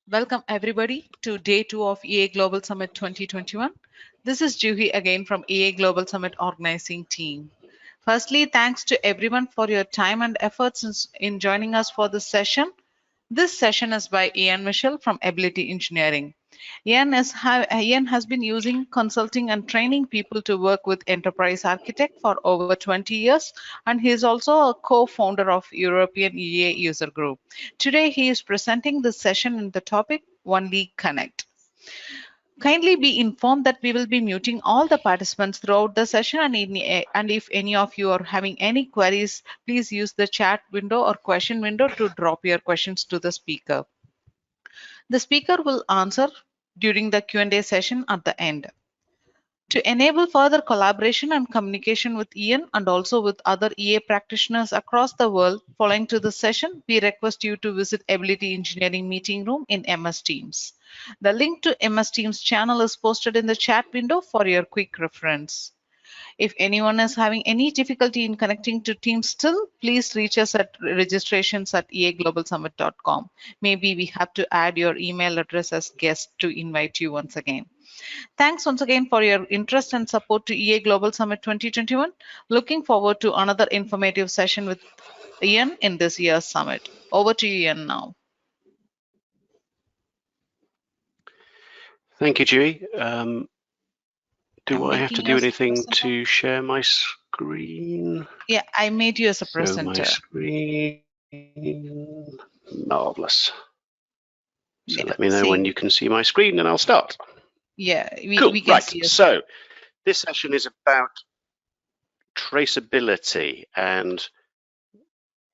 Welcome everybody to day 2 of EA Global Summit 2021. This is Juhi again from EA Global Summit organizing team. Firstly, thanks to everyone for your time and efforts in joining us for this session. This session is by Ian Mitchell from Ability Engineering. Ian has been using consulting and training people to work with Enterprise Architect for over 20 years, and he is also a co-founder of European EA User Group. Today, he is presenting this session in the topic One League Connect. Kindly be informed that we will be muting all the participants throughout the session, and if any of you are having any queries, please use the chat window or question window to drop your questions to the speaker. The speaker will answer during the Q&A session at the end. To enable further collaboration and communication with Ian and also with other EA practitioners across the world following to this session, we request you to visit Ability Engineering Meeting Room in MS Teams. The link to MS Teams channel is posted in the chat window for your quick reference. If anyone is having any difficulty in connecting to Teams still, please reach us at registrations@eaglobalsummit.com. Maybe we have to add your email address as guest to invite you once again. Thanks once again for your interest and support to EA Global Summit 2021. Looking forward to another informative session with Ian in this year's summit. Over to you, Ian, now. Thank you, Juhi. Do I have to do anything to share my screen? Yeah, I made you as a presenter. My screen, marvelous. So let me know when you can see my screen and I'll start. Yeah, we can see it. So this session is about traceability and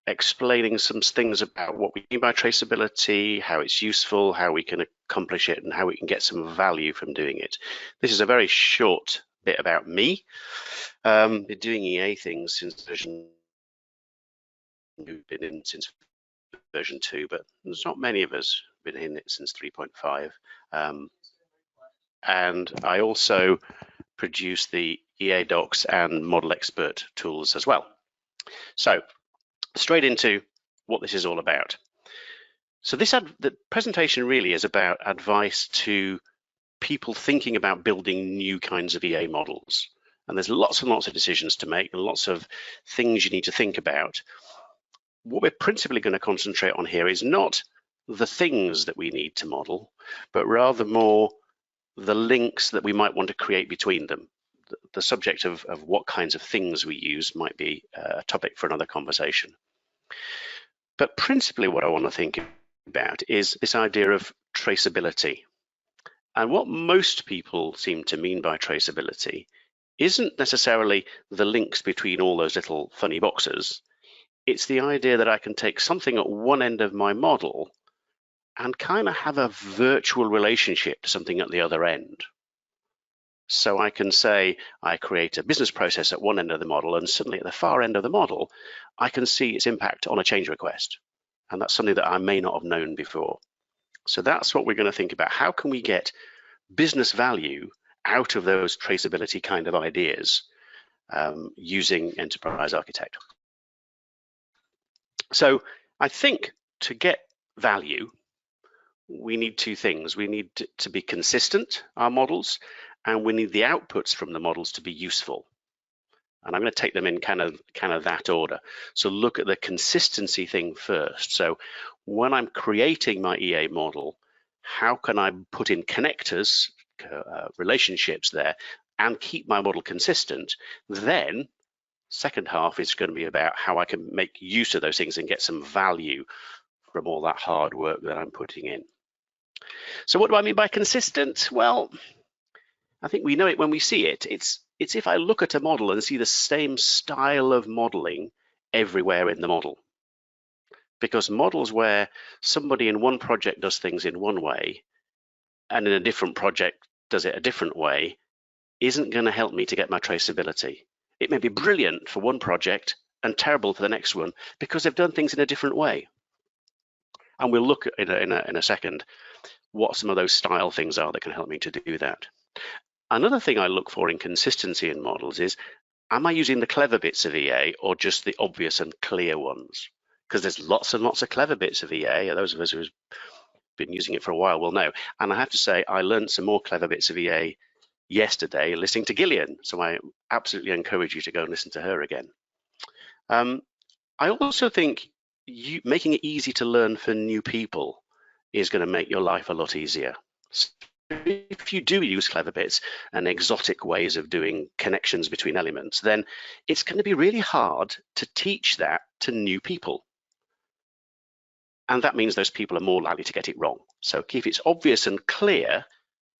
explaining some things about what we mean by traceability, how it's useful, how we can accomplish it, and how we can get some value from doing it. This is a very short bit about me. Been doing EA things since version 2, but there's not many of us been in it since 3.5. And I also produce the eaDocx and Model Expert tools as well. So straight into what this is all about. So the presentation really is about advice to people thinking about building new kinds of EA models. And there's lots and lots of decisions to make and lots of things you need to think about. What we're principally going to concentrate on here is not the things that we need to model, but rather more the links that we might want to create between them. The subject of what kinds of things we use might be a topic for another conversation. But principally what I want to think about is this idea of traceability. And what most people seem to mean by traceability isn't necessarily the links between all those little funny boxes. It's the idea that I can take something at one end of my model and kind of have a virtual relationship to something at the other end. So I can say I create a business process at one end of the model, and suddenly at the far end of the model, I can see its impact on a change request. And that's something that I may not have known before. So that's what we're going to think about. How can we get business value out of those traceability kind of ideas using Enterprise Architect? So I think to get value, we need two things. We need to be consistent, our models, and we need the outputs from the models to be useful. And I'm going to take them in kind of that order. So look at the consistency thing first. So when I'm creating my EA model, how can I put in connectors, relationships there, and keep my model consistent? Then second half is going to be about how I can make use of those things and get some value from all that hard work that I'm putting in. So what do I mean by consistent? Well, I think we know it when we see it. It's if I look at a model and see the same style of modeling everywhere in the model. Because models where somebody in one project does things in one way and in a different project does it a different way isn't going to help me to get my traceability. It may be brilliant for one project and terrible for the next one because they've done things in a different way. And we'll look in a second what some of those style things are that can help me to do that. Another thing I look for in consistency in models is, am I using the clever bits of EA or just the obvious and clear ones? Because there's lots and lots of clever bits of EA. Those of us who's been using it for a while will know. And I have to say, I learned some more clever bits of EA yesterday listening to Gillian. So I absolutely encourage you to go and listen to her again. I also think making it easy to learn for new people is going to make your life a lot easier. So if you do use clever bits and exotic ways of doing connections between elements, then it's going to be really hard to teach that to new people. And that means those people are more likely to get it wrong. So if it's obvious and clear,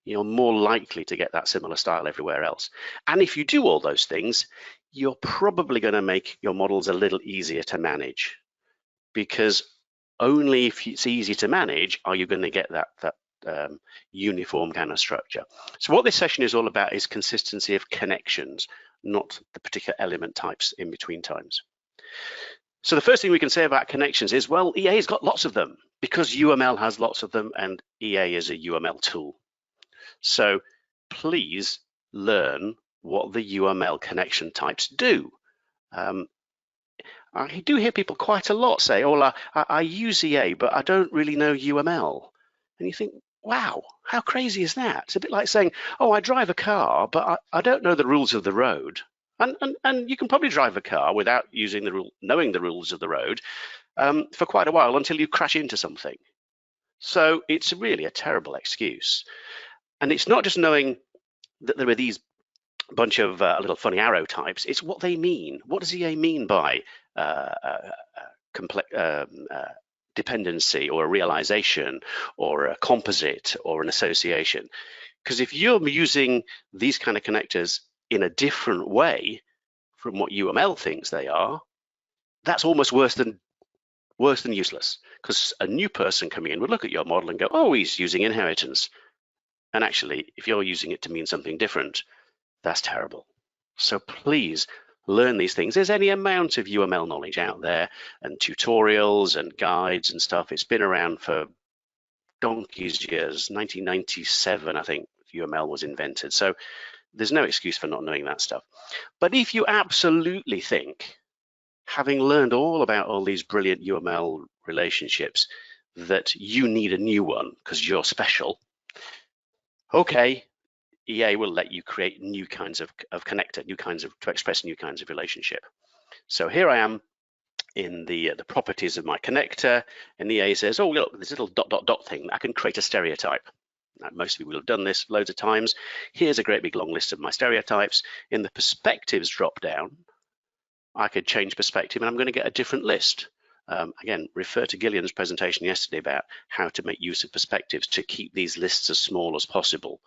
you're more likely to get that similar style everywhere else. And if you do all those things, you're probably going to make your models a little easier to manage, because only if it's easy to manage are you going to get that uniform kind of structure. So what this session is all about is consistency of connections, not the particular element types in between times. So the first thing we can say about connections is, well, EA's got lots of them because UML has lots of them and EA is a UML tool. So please learn what the UML connection types do. I do hear people quite a lot say, oh, I use EA, but I don't really know UML. And you think, wow, how crazy is that? It's a bit like saying, oh, I drive a car, but I don't know the rules of the road. And you can probably drive a car without knowing the rules of the road for quite a while until you crash into something. So it's really a terrible excuse. And it's not just knowing that there are these bunch of little funny arrow types, it's what they mean. What does EA mean by dependency or a realization or a composite or an association? Because if you're using these kind of connectors in a different way from what UML thinks they are, that's almost worse than useless, because a new person coming in would look at your model and go, oh, he's using inheritance. And actually, if you're using it to mean something different, that's terrible. So please learn these things. There's any amount of UML knowledge out there and tutorials and guides and stuff. It's been around for donkey's years. 1997, I think, UML was invented. So there's no excuse for not knowing that stuff. But if you absolutely think, having learned all about all these brilliant UML relationships, that you need a new one because you're special, okay, EA will let you create new kinds of connector, to express new kinds of relationship. So here I am in the properties of my connector, and EA says, oh, look, this little ... thing, I can create a stereotype. Now, most people have done this loads of times. Here's a great big long list of my stereotypes. In the perspectives drop down, I could change perspective and I'm going to get a different list. Again, refer to Gillian's presentation yesterday about how to make use of perspectives to keep these lists as small as possible.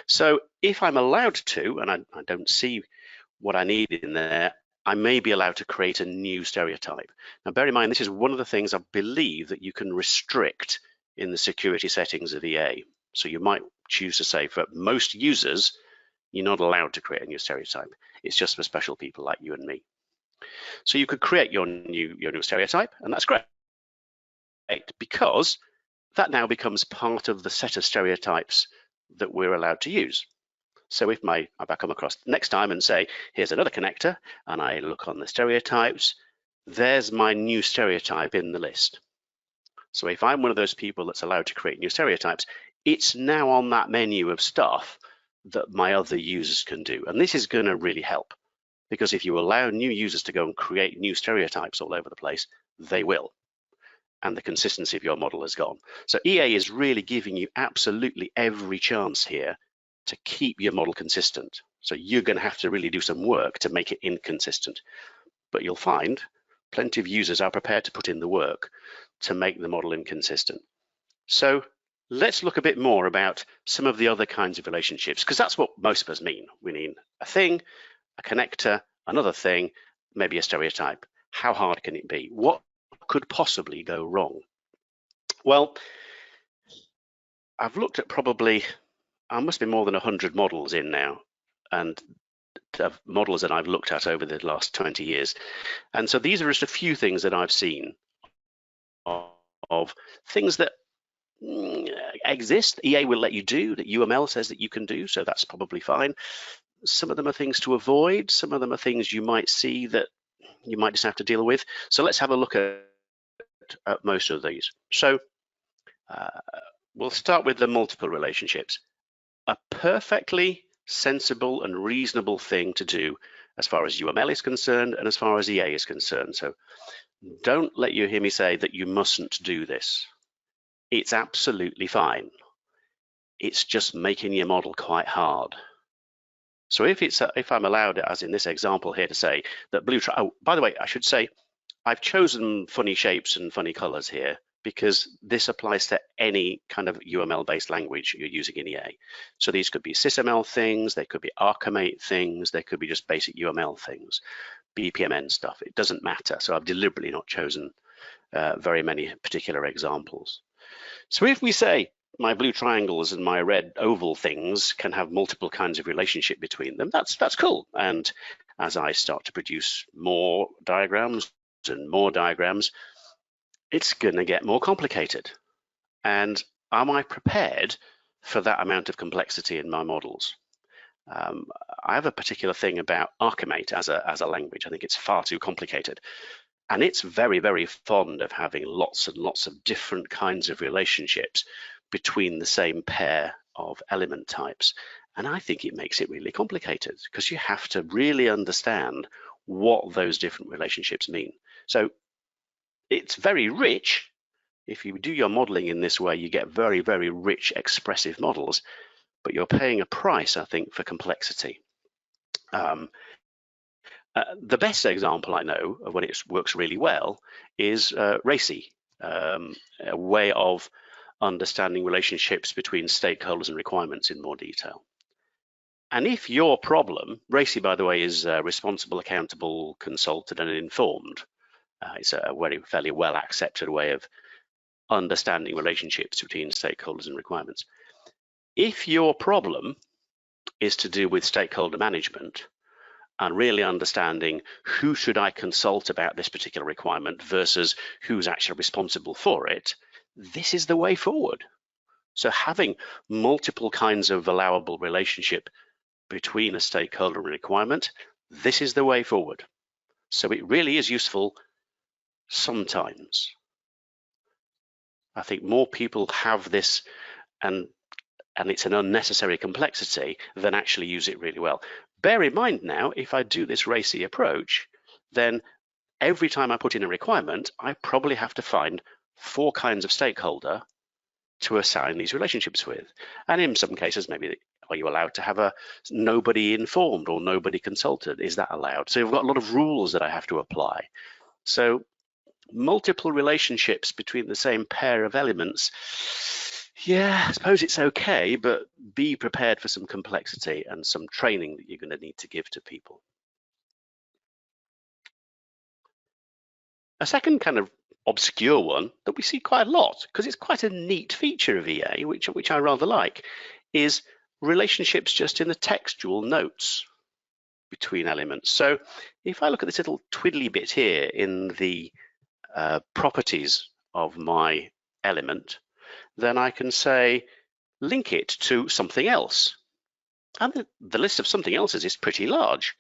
So if I'm allowed to, and I don't see what I need in there, I may be allowed to create a new stereotype. Now, bear in mind, this is one of the things I believe that you can restrict in the security settings of EA. So you might choose to say, for most users, you're not allowed to create a new stereotype. It's just for special people like you and me. So you could create your new stereotype, and that's great, because that now becomes part of the set of stereotypes that we're allowed to use. So if I come across next time and say, here's another connector, and I look on the stereotypes, there's my new stereotype in the list. So if I'm one of those people that's allowed to create new stereotypes, it's now on that menu of stuff that my other users can do. And this is going to really help, because if you allow new users to go and create new stereotypes all over the place, they will. And the consistency of your model is gone. So EA is really giving you absolutely every chance here to keep your model consistent. So you're going to have to really do some work to make it inconsistent. But you'll find plenty of users are prepared to put in the work to make the model inconsistent. So let's look a bit more about some of the other kinds of relationships, because that's what most of us mean. We mean a thing, a connector, another thing, maybe a stereotype. How hard can it be? What could possibly go wrong? Well, I've looked at probably, I must be more than 100 models in now, and models that I've looked at over the last 20 years. And so these are just a few things that I've seen of things that exist. EA will let you do, that UML says that you can do, so that's probably fine. Some of them are things to avoid. Some of them are things you might see that you might just have to deal with. So let's have a look at most of these. So We'll start with the multiple relationships. A perfectly sensible and reasonable thing to do as far as UML is concerned and as far as EA is concerned. So don't let you hear me say that you mustn't do this. It's absolutely fine. It's just making your model quite hard. So if I'm allowed, as in this example here, to say that oh, by the way, I should say I've chosen funny shapes and funny colors here because this applies to any kind of UML-based language you're using in EA. So these could be SysML things, they could be Archimate things, they could be just basic UML things, BPMN stuff. It doesn't matter. So I've deliberately not chosen very many particular examples. So if we say my blue triangles and my red oval things can have multiple kinds of relationship between them, that's cool. And as I start to produce more diagrams and more diagrams, it's going to get more complicated. And am I prepared for that amount of complexity in my models? I have a particular thing about Archimate as a language. I think it's far too complicated. And it's very, very fond of having lots and lots of different kinds of relationships between the same pair of element types. And I think it makes it really complicated because you have to really understand what those different relationships mean. So it's very rich. If you do your modeling in this way, you get very, very rich expressive models, but you're paying a price, I think, for complexity. The best example I know of when it works really well is RACI, a way of understanding relationships between stakeholders and requirements in more detail. And if your problem, RACI, by the way, is responsible, accountable, consulted, and informed. It's a fairly well accepted way of understanding relationships between stakeholders and requirements. If your problem is to do with stakeholder management and really understanding who should I consult about this particular requirement versus who's actually responsible for it, this is the way forward. So having multiple kinds of allowable relationship between a stakeholder and requirement, this is the way forward. So it really is useful sometimes. I think more people have this and it's an unnecessary complexity than actually use it really well. Bear in mind now, if I do this RACI approach, then every time I put in a requirement, I probably have to find 4 kinds of stakeholder to assign these relationships with. And in some cases, maybe are you allowed to have a nobody informed or nobody consulted? Is that allowed? So you've got a lot of rules that I have to apply. So multiple relationships between the same pair of elements, yeah, I suppose it's okay, but be prepared for some complexity and some training that you're going to need to give to people. A second kind of obscure one that we see quite a lot, because it's quite a neat feature of EA, which I rather like, is relationships just in the textual notes between elements. So if I look at this little twiddly bit here in the properties of my element, then I can say link it to something else. And the list of something else's is pretty large,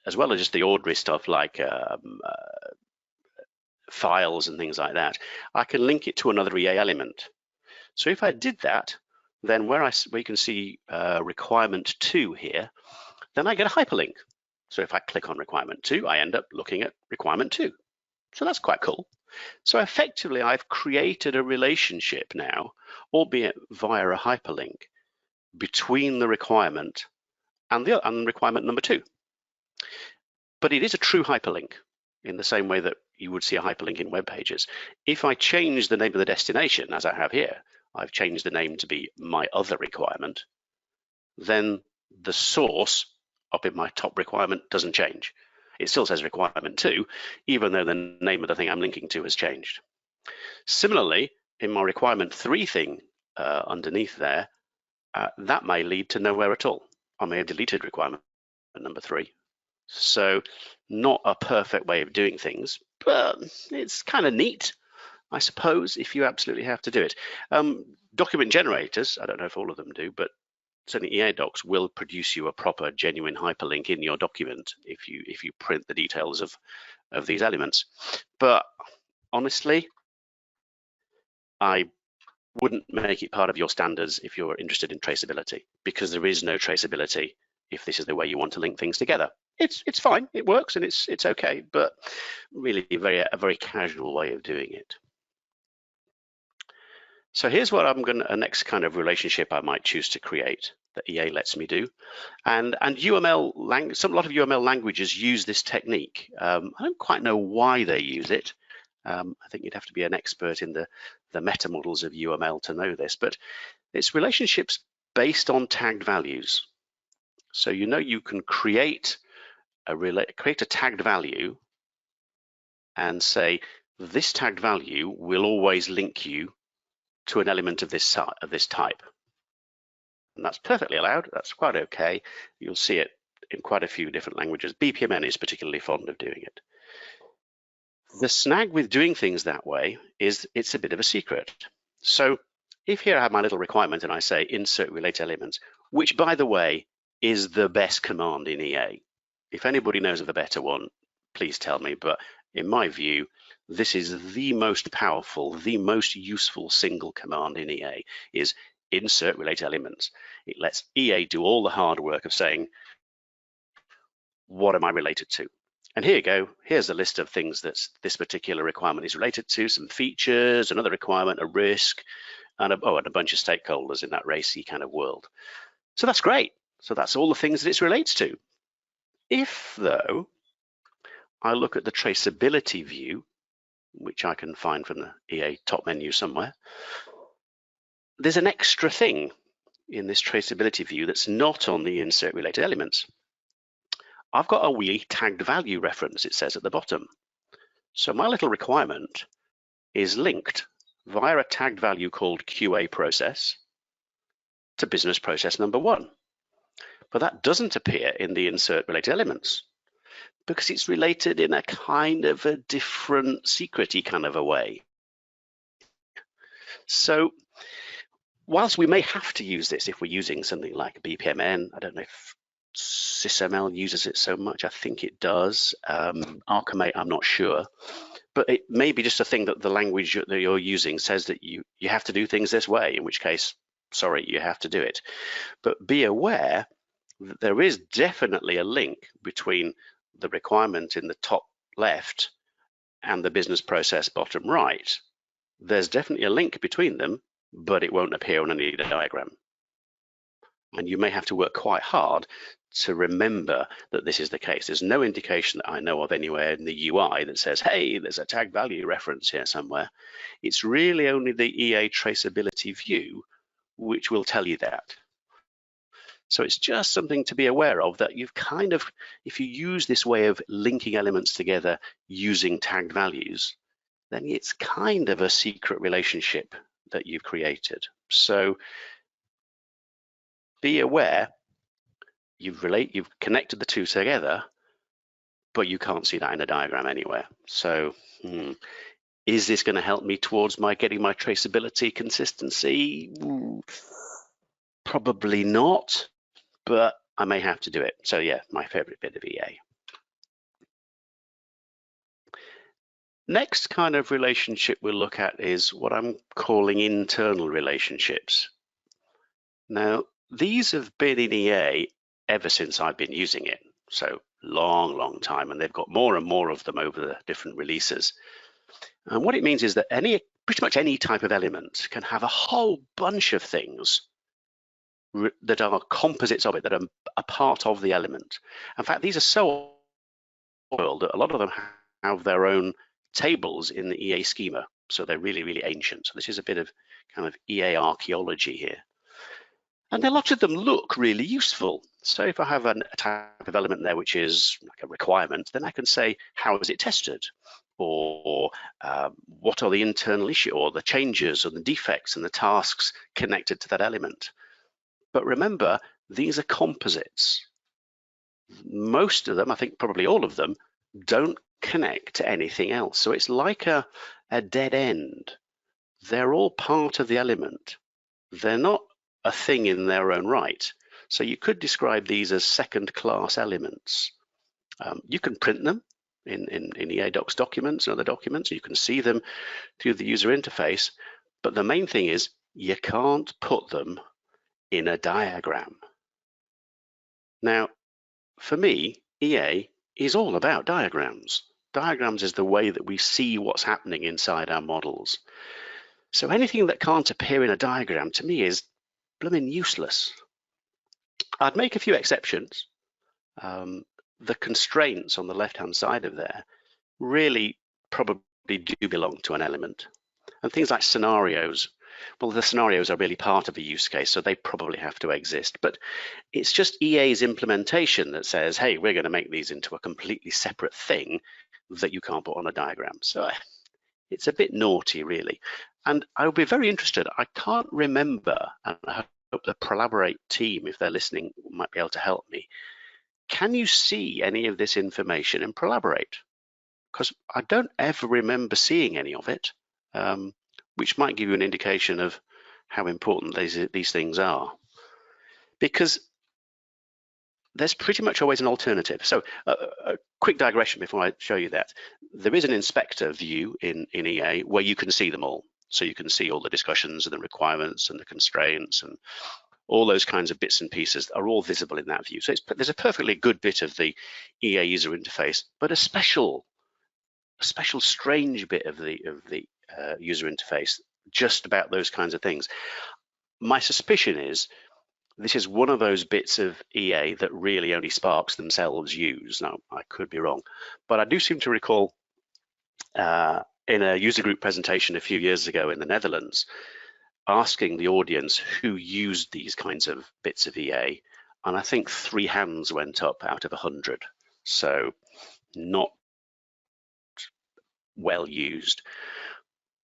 as well as just the ordinary stuff like files and things like that. I can link it to another EA element. So if I did that, then where you can see requirement 2 here, then I get a hyperlink. So if I click on requirement 2, I end up looking at requirement 2. So that's quite cool. So effectively, I've created a relationship now, albeit via a hyperlink, between the requirement and requirement number 2. But it is a true hyperlink in the same way that you would see a hyperlink in web pages. If I change the name of the destination, as I have here, I've changed the name to be my other requirement, then the source up in my top requirement doesn't change. It still says requirement 2, even though the name of the thing I'm linking to has changed. Similarly, in my requirement 3 thing underneath there, that may lead to nowhere at all. I may have deleted requirement number 3. So not a perfect way of doing things, but it's kind of neat, I suppose, if you absolutely have to do it. Document generators, I don't know if all of them do, but certainly eaDocx will produce you a proper genuine hyperlink in your document if you print the details of these elements. But honestly, I wouldn't make it part of your standards if you're interested in traceability, because there is no traceability if this is the way you want to link things together. It's fine, it works, and it's okay, but really a very casual way of doing it. So here's what a next kind of relationship I might choose to create that EA lets me do. And a lot of UML languages use this technique. I don't quite know why they use it. I think you'd have to be an expert in the meta models of UML to know this, but it's relationships based on tagged values. So you can create a tagged value and say this tagged value will always link you to an element of this type. And that's perfectly allowed. That's quite okay. You'll see it in quite a few different languages. BPMN is particularly fond of doing it. The snag with doing things that way is it's a bit of a secret. So if here I have my little requirement and I say insert relate elements, which by the way is the best command in EA. If anybody knows of a better one, please tell me. But in my view, this is the most powerful, the most useful single command in EA is insert relate elements. It lets EA do all the hard work of saying, what am I related to? And here you go. Here's a list of things that this particular requirement is related to, some features, another requirement, a risk, and a bunch of stakeholders in that RACI kind of world. So that's great. So that's all the things that it relates to. If, though, I look at the traceability view, which I can find from the EA top menu somewhere, there's an extra thing in this traceability view that's not on the insert related elements. I've got a wee tagged value reference, it says at the bottom. So my little requirement is linked via a tagged value called QA process to business process number 1. But that doesn't appear in the insert related elements because it's related in a kind of a different secrety kind of a way. So whilst we may have to use this if we're using something like BPMN, I don't know if SysML uses it so much. I think it does. Archimate, I'm not sure. But it may be just a thing that the language that you're using says that you have to do things this way, in which case, sorry, you have to do it. But be aware that there is definitely a link between the requirement in the top left and the business process bottom right. There's definitely a link between them, but it won't appear on any diagram. And you may have to work quite hard to remember that this is the case. There's no indication that I know of anywhere in the UI that says, hey, there's a tag value reference here somewhere. It's really only the EA traceability view which will tell you that. So it's just something to be aware of, that you've kind of, if you use this way of linking elements together using tagged values, then it's kind of a secret relationship that you've created. So be aware, you've connected the two together, but you can't see that in a diagram anywhere. So is this going to help me towards getting my traceability consistency? Probably not, but I may have to do it. So yeah, my favorite bit of EA. Next kind of relationship we'll look at is what I'm calling internal relationships. Now, these have been in EA ever since I've been using it. So long time, and they've got more and more of them over the different releases. And what it means is that pretty much any type of element can have a whole bunch of things that are composites of it, that are a part of the element. In fact, these are so old that a lot of them have their own tables in the EA schema. So they're really ancient. So this is a bit of kind of EA archaeology here. And a lot of them look really useful. So if I have a type of element there which is like a requirement, then I can say, how is it tested? Or what are the internal issues, or the changes, or the defects and the tasks connected to that element? But remember, these are composites. Most of them, I think probably all of them, don't connect to anything else. So it's like a dead end. They're all part of the element. They're not a thing in their own right. So you could describe these as second-class elements. You can print them in eaDocx documents and other documents. You can see them through the user interface. But the main thing is you can't put them in a diagram. Now, for me, EA is all about diagrams. Diagrams is the way that we see what's happening inside our models. So anything that can't appear in a diagram to me is blooming useless. I'd make a few exceptions. The constraints on the left-hand side of there really probably do belong to an element. And things like scenarios, well, the scenarios are really part of a use case, so they probably have to exist. But it's just EA's implementation that says, hey, we're going to make these into a completely separate thing that you can't put on a diagram. So it's a bit naughty, really. And I would be very interested. I can't remember, and I hope the Prolaborate team, if they're listening, might be able to help me. Can you see any of this information in Prolaborate? Because I don't ever remember seeing any of it, which might give you an indication of how important these things are. Because there's pretty much always an alternative. So a quick digression before I show you that. There is an inspector view in EA where you can see them all. So you can see all the discussions and the requirements and the constraints and all those kinds of bits and pieces are all visible in that view. So there's a perfectly good bit of the EA user interface, but a special strange bit of the user interface just about those kinds of things. My suspicion is this is one of those bits of EA that really only Sparx themselves use. Now, I could be wrong, but I do seem to recall in a user group presentation a few years ago in the Netherlands, asking the audience who used these kinds of bits of EA, and I think 3 hands went up out of 100. So not well used.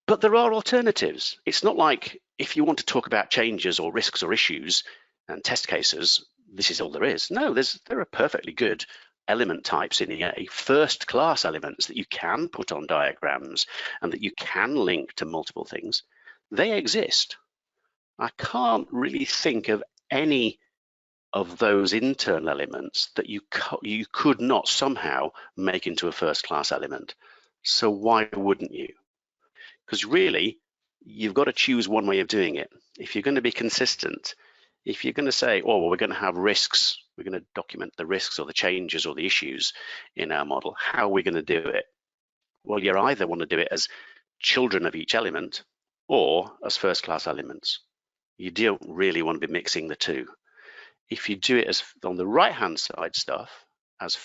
But there are alternatives. It's not like if you want to talk about changes or risks or issues and test cases, this is all there is. No, there are perfectly good element types in EA, first-class elements that you can put on diagrams and that you can link to multiple things. They exist. I can't really think of any of those internal elements that you could not somehow make into a first-class element. So why wouldn't you? Because really, you've got to choose one way of doing it. If you're going to be consistent, if you're going to say, oh, well, we're going to have risks, we're going to document the risks or the changes or the issues in our model, how are we going to do it? Well, you either want to do it as children of each element or as first-class elements. You don't really want to be mixing the two. If you do it as on the right-hand side stuff, as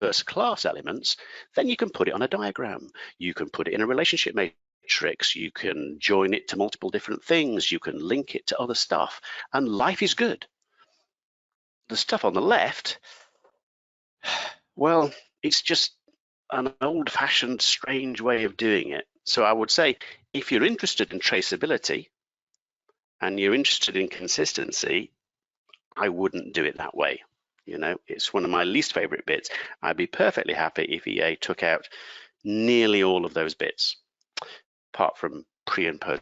first-class elements, then you can put it on a diagram. You can put it in a relationship matrix. You can join it to multiple different things. You can link it to other stuff, and life is good. The stuff on the left, well, it's just an old-fashioned, strange way of doing it. So I would say, if you're interested in traceability and you're interested in consistency, I wouldn't do it that way. You know, it's one of my least favorite bits. I'd be perfectly happy if EA took out nearly all of those bits, apart from pre and post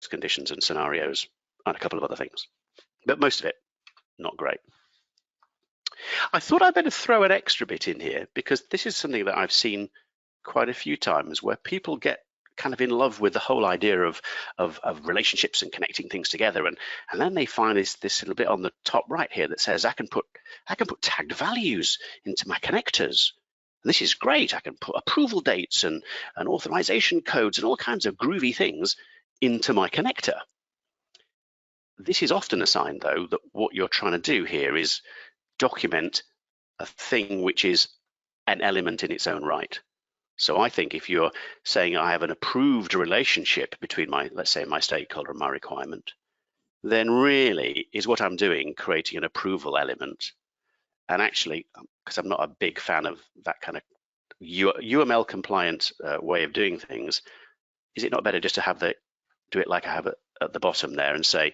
conditions and scenarios and a couple of other things. But most of it, not great. I thought I'd better throw an extra bit in here because this is something that I've seen quite a few times where people get kind of in love with the whole idea of relationships and connecting things together, and then they find this little bit on the top right here that says I can put tagged values into my connectors. And this is great. I can put approval dates and authorization codes and all kinds of groovy things into my connector. This is often a sign, though, that what you're trying to do here is document a thing which is an element in its own right. So I think if you're saying I have an approved relationship between let's say my stakeholder and my requirement, then really is what I'm doing creating an approval element. And actually, because I'm not a big fan of that kind of UML compliant way of doing things, is it not better just to do it like I have it at the bottom there and say,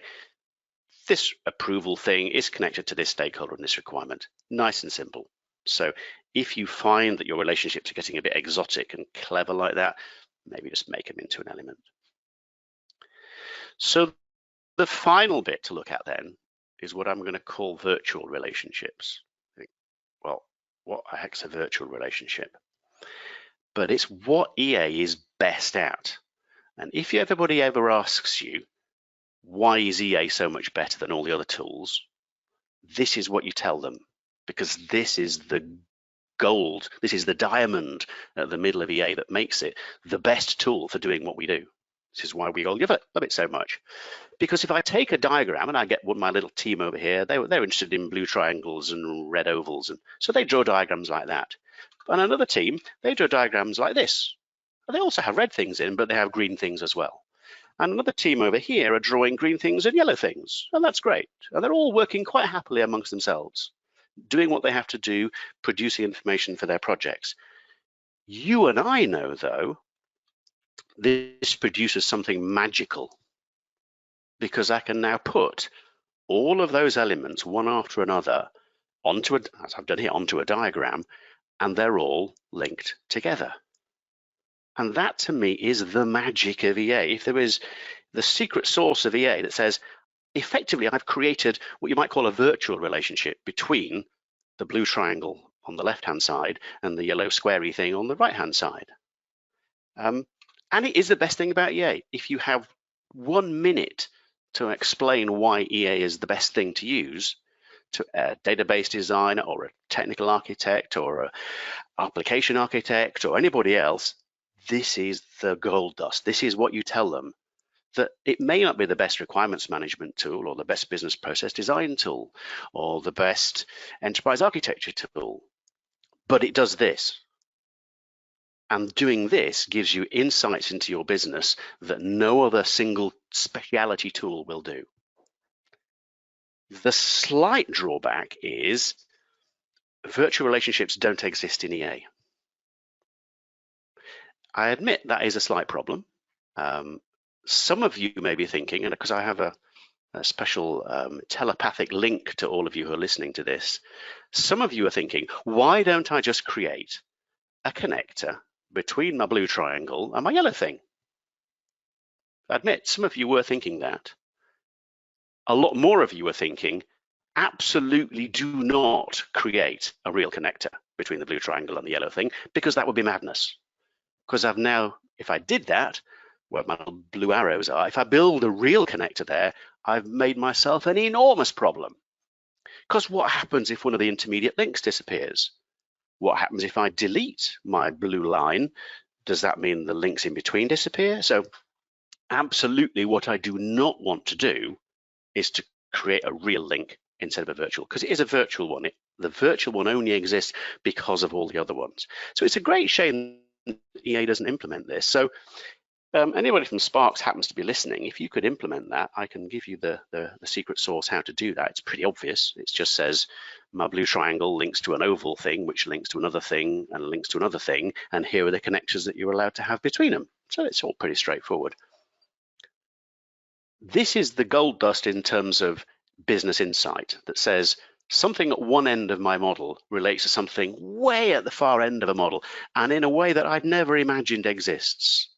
this approval thing is connected to this stakeholder and this requirement. Nice and simple. So if you find that your relationships are getting a bit exotic and clever like that, maybe just make them into an element. So the final bit to look at then is what I'm going to call virtual relationships. Well, what the heck's a virtual relationship? But it's what EA is best at. And if everybody ever asks you, why is EA so much better than all the other tools? This is what you tell them, because this is the gold, this is the diamond at the middle of EA that makes it the best tool for doing what we do. This is why we all love it so much. Because if I take a diagram, and I get my little team over here, they're interested in blue triangles and red ovals, and so they draw diagrams like that. And another team, they draw diagrams like this. And they also have red things in, but they have green things as well. And another team over here are drawing green things and yellow things, and that's great. And they're all working quite happily amongst themselves, doing what they have to do, producing information for their projects. You and I know, though, this produces something magical, because I can now put all of those elements one after another onto as I've done here, onto a diagram, and they're all linked together. And that to me is the magic of EA. If there is the secret sauce of EA that says, effectively, I've created what you might call a virtual relationship between the blue triangle on the left-hand side and the yellow squarey thing on the right-hand side. And it is the best thing about EA. If you have 1 minute to explain why EA is the best thing to use to a database designer or a technical architect or an application architect or anybody else, this is the gold dust. This is what you tell them. That it may not be the best requirements management tool or the best business process design tool or the best enterprise architecture tool, but it does this. And doing this gives you insights into your business that no other single speciality tool will do. The slight drawback is virtual relationships don't exist in EA. I admit that is a slight problem. Some of you may be thinking, and because I have a special telepathic link to all of you who are listening to this, some of you are thinking, why don't I just create a connector between my blue triangle and my yellow thing? I admit, some of you were thinking that. A lot more of you are thinking, absolutely do not create a real connector between the blue triangle and the yellow thing, because that would be madness. Because I've now, if I did that, where my blue arrows are, if I build a real connector there, I've made myself an enormous problem. Because what happens if one of the intermediate links disappears? What happens if I delete my blue line? Does that mean the links in between disappear? So absolutely what I do not want to do is to create a real link instead of a virtual, because it is a virtual one. The virtual one only exists because of all the other ones. So it's a great shame EA doesn't implement this. So anybody from Sparx happens to be listening, if you could implement that, I can give you the secret sauce how to do that. It's pretty obvious. It just says my blue triangle links to an oval thing, which links to another thing and links to another thing, and here are the connectors that you're allowed to have between them. So it's all pretty straightforward. This is the gold dust in terms of business insight that says something at one end of my model relates to something way at the far end of a model, and in a way that I'd never imagined exists.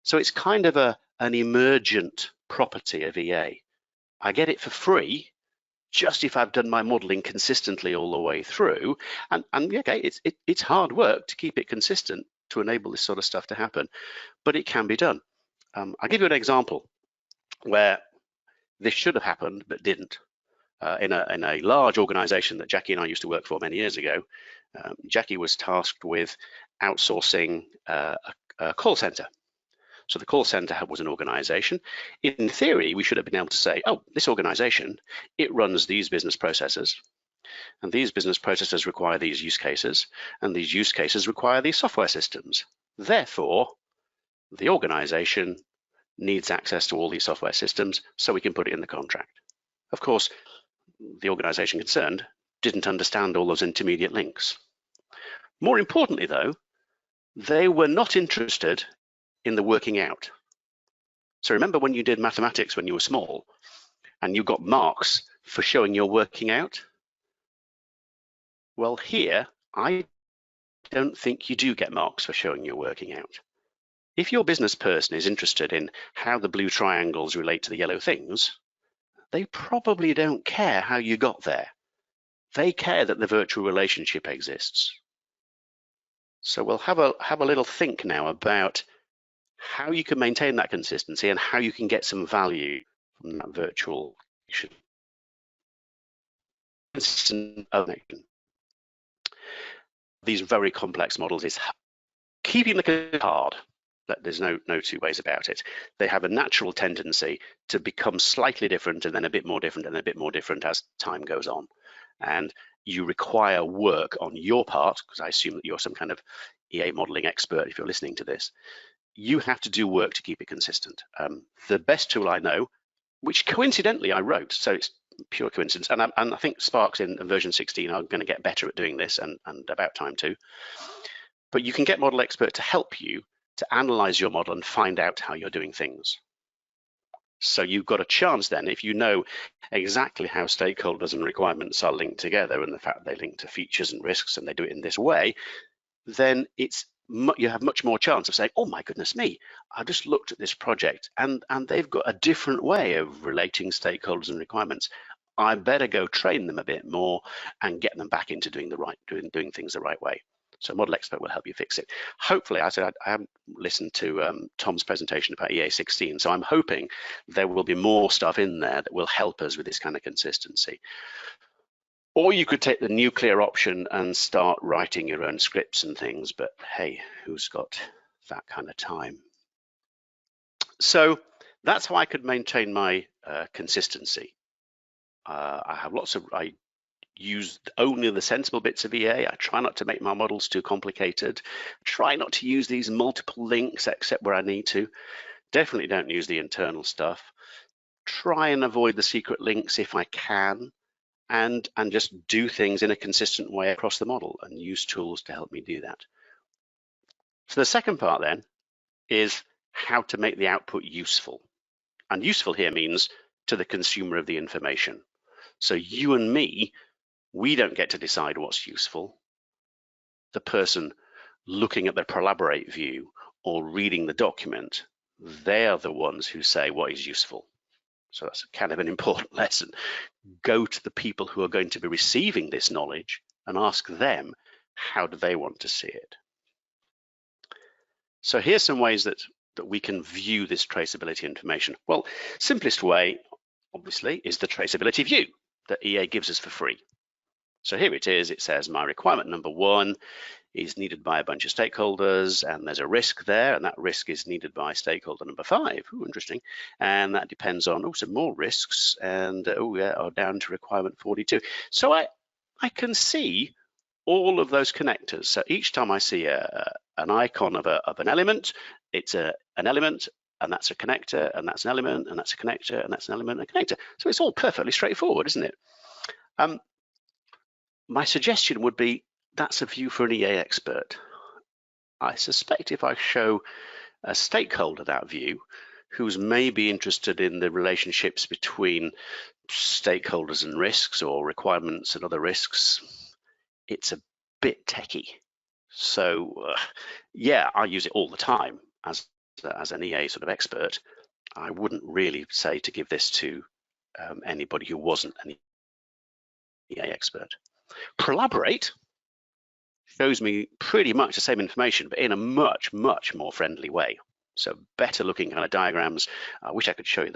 So it's kind of an emergent property of EA. I get it for free, just if I've done my modeling consistently all the way through. And okay, it's hard work to keep it consistent to enable this sort of stuff to happen, but it can be done. I'll give you an example where this should have happened but didn't. In a large organization that Jackie and I used to work for many years ago, Jackie was tasked with outsourcing a call center. So the call center was an organization. In theory, we should have been able to say, oh, this organization, it runs these business processes, and these business processes require these use cases, and these use cases require these software systems. Therefore, the organization needs access to all these software systems, so we can put it in the contract. Of course, the organization concerned didn't understand all those intermediate links. More importantly, though, they were not interested in the working out. So remember when you did mathematics when you were small and you got marks for showing your working out? Well, here, I don't think you do get marks for showing your working out. If your business person is interested in how the blue triangles relate to the yellow things, they probably don't care how you got there. They care that the virtual relationship exists. So we'll have a little think now about how you can maintain that consistency and how you can get some value virtual connection. These very complex models is keeping the hard. There's no two ways about it. They have a natural tendency to become slightly different and then a bit more different and a bit more different as time goes on. And you require work on your part, because I assume that you're some kind of EA modeling expert if you're listening to this. You have to do work to keep it consistent. The best tool I know, which coincidentally I wrote, so it's pure coincidence, and I think Sparx in version 16 are going to get better at doing this, and about time too. But you can get Model Expert to help you to analyze your model and find out how you're doing things. So you've got a chance then, if you know exactly how stakeholders and requirements are linked together and the fact they link to features and risks and they do it in this way, then you have much more chance of saying, oh my goodness me, I just looked at this project and they've got a different way of relating stakeholders and requirements. I better go train them a bit more and get them back into doing things the right way. So Model Expert will help you fix it. Hopefully, I haven't listened to Tom's presentation about EA16, so I'm hoping there will be more stuff in there that will help us with this kind of consistency. Or you could take the nuclear option and start writing your own scripts and things, but hey, who's got that kind of time? So that's how I could maintain my consistency. I use only the sensible bits of EA. I try not to make my models too complicated. Try not to use these multiple links except where I need to. Definitely don't use the internal stuff. Try and avoid the secret links if I can, and just do things in a consistent way across the model and use tools to help me do that. So the second part then is how to make the output useful. And useful here means to the consumer of the information. So you and me, we don't get to decide what's useful. The person looking at the Prolaborate view or reading the document, they are the ones who say what is useful. So that's kind of an important lesson. Go to the people who are going to be receiving this knowledge and ask them, how do they want to see it? So here's some ways that we can view this traceability information. Well, simplest way, obviously, is the traceability view that EA gives us for free. So here it is. It says my requirement number 1 is needed by a bunch of stakeholders, and there's a risk there, and that risk is needed by stakeholder number 5. Ooh, interesting. And that depends on some more risks, and are down to requirement 42. So I can see all of those connectors. So each time I see an icon of an element, it's an element, and that's a connector, and that's an element, and that's a connector, and that's an element and a connector. So it's all perfectly straightforward, isn't it? My suggestion would be that's a view for an EA expert. I suspect if I show a stakeholder that view, who's maybe interested in the relationships between stakeholders and risks or requirements and other risks, it's a bit techie. So yeah, I use it all the time as an EA sort of expert. I wouldn't really say to give this to anybody who wasn't an EA expert. Prolaborate shows me pretty much the same information, but in a much, much more friendly way. So better looking kind of diagrams. I wish I could show you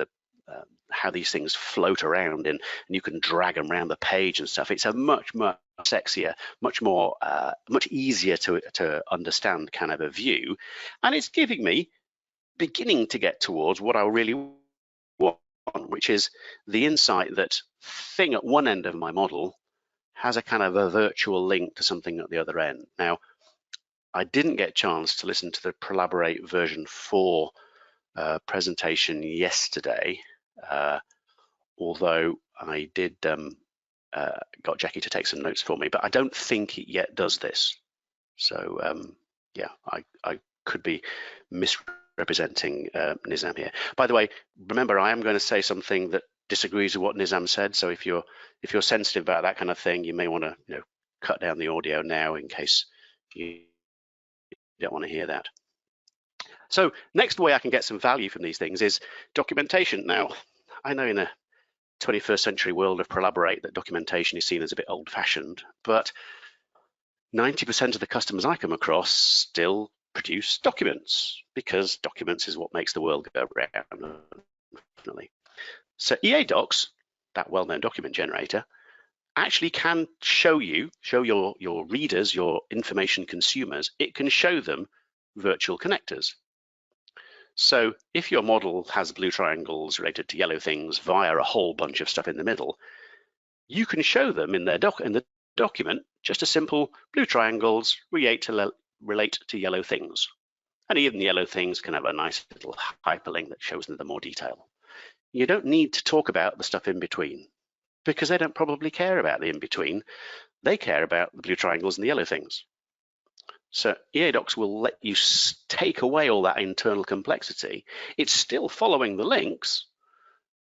how these things float around and you can drag them around the page and stuff. It's a much, much sexier, much more, much easier to understand kind of a view. And it's giving me, beginning to get towards what I really want, which is the insight that thing at one end of my model has a kind of a virtual link to something at the other end. Now, I didn't get a chance to listen to the Prolaborate version 4 presentation yesterday, although I did got Jackie to take some notes for me, but I don't think it yet does this. So yeah, I could be misrepresenting Nizam here. By the way, remember, I am going to say something that disagrees with what Nizam said. So if you're sensitive about that kind of thing, you may want to cut down the audio now in case you don't want to hear that. So next way I can get some value from these things is documentation. Now, I know in a 21st century world of Prolaborate that documentation is seen as a bit old-fashioned, but 90% of the customers I come across still produce documents because documents is what makes the world go round, definitely. So eaDocx, that well-known document generator, actually can show your readers, your information consumers, it can show them virtual connectors. So if your model has blue triangles related to yellow things via a whole bunch of stuff in the middle, you can show them in the document just a simple blue triangles relate to yellow things. And even the yellow things can have a nice little hyperlink that shows them the more detail. You don't need to talk about the stuff in between, because they don't probably care about the in-between. They care about the blue triangles and the yellow things. So eaDocx will let you take away all that internal complexity. It's still following the links.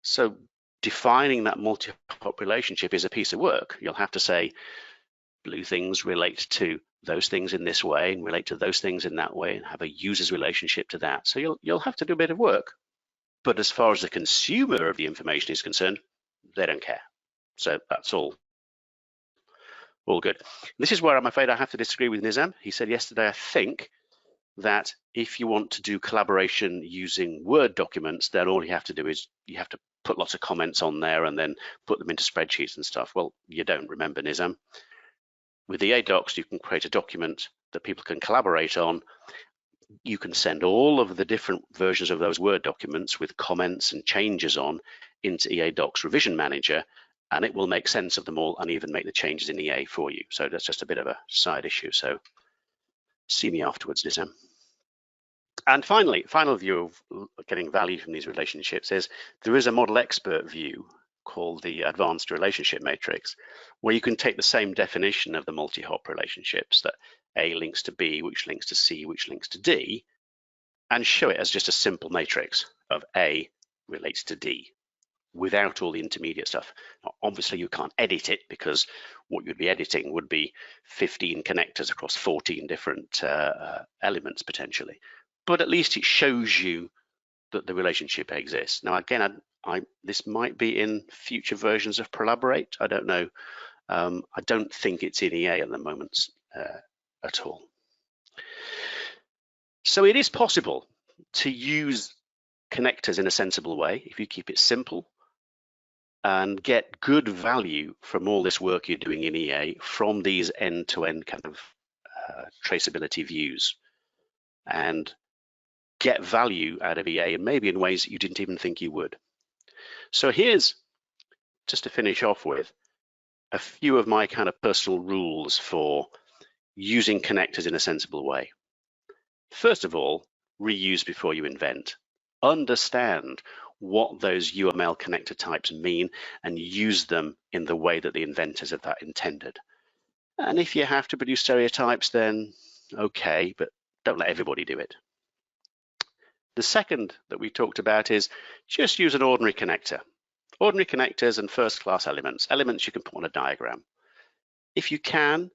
So defining that multi-hop relationship is a piece of work. You'll have to say blue things relate to those things in this way and relate to those things in that way and have a user's relationship to that. So you'll have to do a bit of work. But as far as the consumer of the information is concerned, they don't care. So that's all good. This is where I'm afraid I have to disagree with Nizam. He said yesterday, I think, that if you want to do collaboration using Word documents, then all you have to do is you have to put lots of comments on there and then put them into spreadsheets and stuff. Well, you don't, remember, Nizam. With the eaDocx, you can create a document that people can collaborate on. You can send all of the different versions of those Word documents with comments and changes on into eaDocx Revision Manager, and it will make sense of them all and even make the changes in EA for you. So that's just a bit of a side issue. So see me afterwards, Nizam. And finally, final view of getting value from these relationships is there is a model expert view called the Advanced Relationship Matrix, where you can take the same definition of the multi-hop relationships, that A links to B, which links to C, which links to D, and show it as just a simple matrix of A relates to D, without all the intermediate stuff. Now, obviously, you can't edit it, because what you'd be editing would be 15 connectors across 14 different elements potentially. But at least it shows you that the relationship exists. Now, again, this might be in future versions of Prolaborate. I don't know. I don't think it's in EA at the moment at all. So it is possible to use connectors in a sensible way if you keep it simple and get good value from all this work you're doing in EA from these end-to-end kind of traceability views, and get value out of EA, and maybe in ways that you didn't even think you would. So here's, just to finish off with, a few of my kind of personal rules for using connectors in a sensible way. First of all, reuse before you invent. Understand what those UML connector types mean and use them in the way that the inventors of that intended. And if you have to produce stereotypes, then okay, but don't let everybody do it. The second that we talked about is just use an ordinary connector. Ordinary connectors and first-class elements you can put on a diagram. If you can,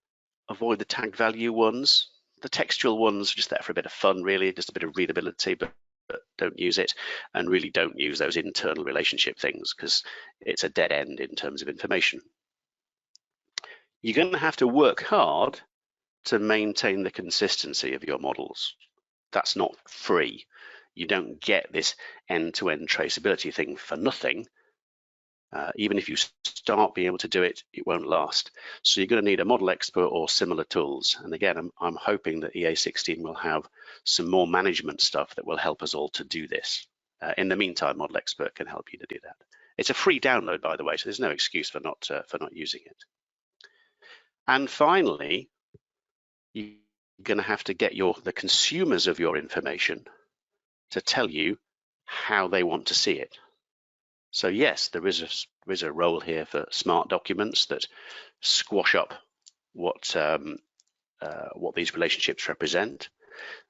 avoid the tagged value ones. The textual ones are just there for a bit of fun, really, just a bit of readability, but don't use it, and really don't use those internal relationship things, because it's a dead end in terms of information. You're going to have to work hard to maintain the consistency of your models. That's not free. You don't get this end-to-end traceability thing for nothing. Even if you start being able to do it, it won't last. So you're going to need a model expert or similar tools. And again, I'm hoping that EA16 will have some more management stuff that will help us all to do this. In the meantime, model expert can help you to do that. It's a free download, by the way, so there's no excuse for not using it. And finally, you're going to have to get the consumers of your information to tell you how they want to see it. So yes, there is a role here for smart documents that squash up what these relationships represent.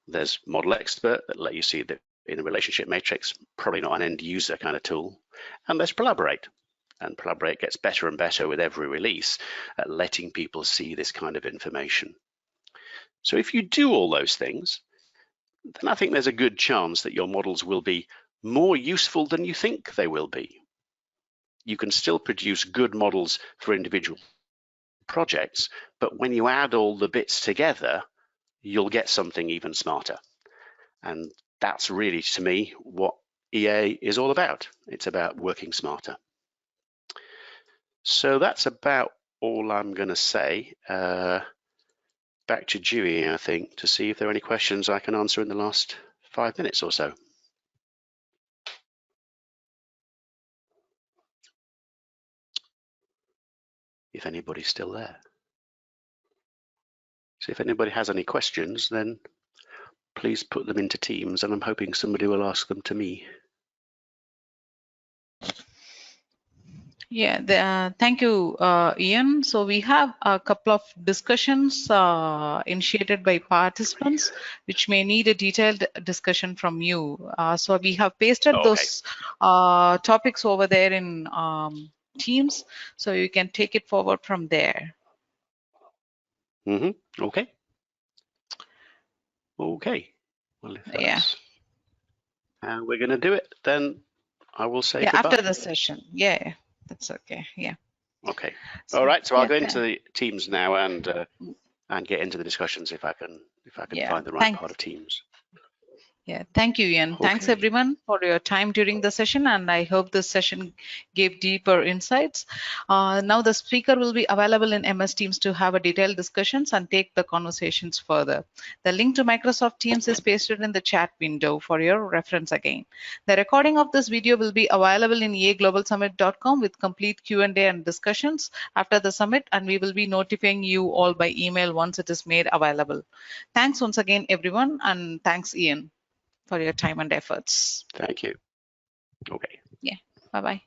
There's model expert that let you see that in a relationship matrix, probably not an end user kind of tool. And there's Prolaborate. And Prolaborate gets better and better with every release at letting people see this kind of information. So if you do all those things, then I think there's a good chance that your models will be more useful than you think they will be. You can still produce good models for individual projects, but when you add all the bits together, you'll get something even smarter. And that's really, to me, what EA is all about. It's about working smarter. So that's about all I'm going to say. Back to Dewey, I think, to see if there are any questions I can answer in the last 5 minutes or so. If anybody's still there. So if anybody has any questions, then please put them into Teams, and I'm hoping somebody will ask them to me. Yeah, thank you, Ian. So we have a couple of discussions initiated by participants, which may need a detailed discussion from you. So we have pasted those topics over there in Teams, so you can take it forward from there. Okay. Okay. Well, if that's how we're going to do it, then I will say goodbye. After the session. Yeah, that's okay. Yeah. Okay. All right. So I'll go into the Teams now and get into the discussions if I can find the right part of Teams. Yeah, thank you, Ian. Okay. Thanks everyone for your time during the session, and I hope this session gave deeper insights. Now the speaker will be available in MS Teams to have a detailed discussions and take the conversations further. The link to Microsoft Teams is pasted in the chat window for your reference again. The recording of this video will be available in eaglobalsummit.com with complete Q&A and discussions after the summit, and we will be notifying you all by email once it is made available. Thanks once again, everyone, and thanks, Ian, for your time and efforts. Thank you. Okay. Yeah. Bye-bye.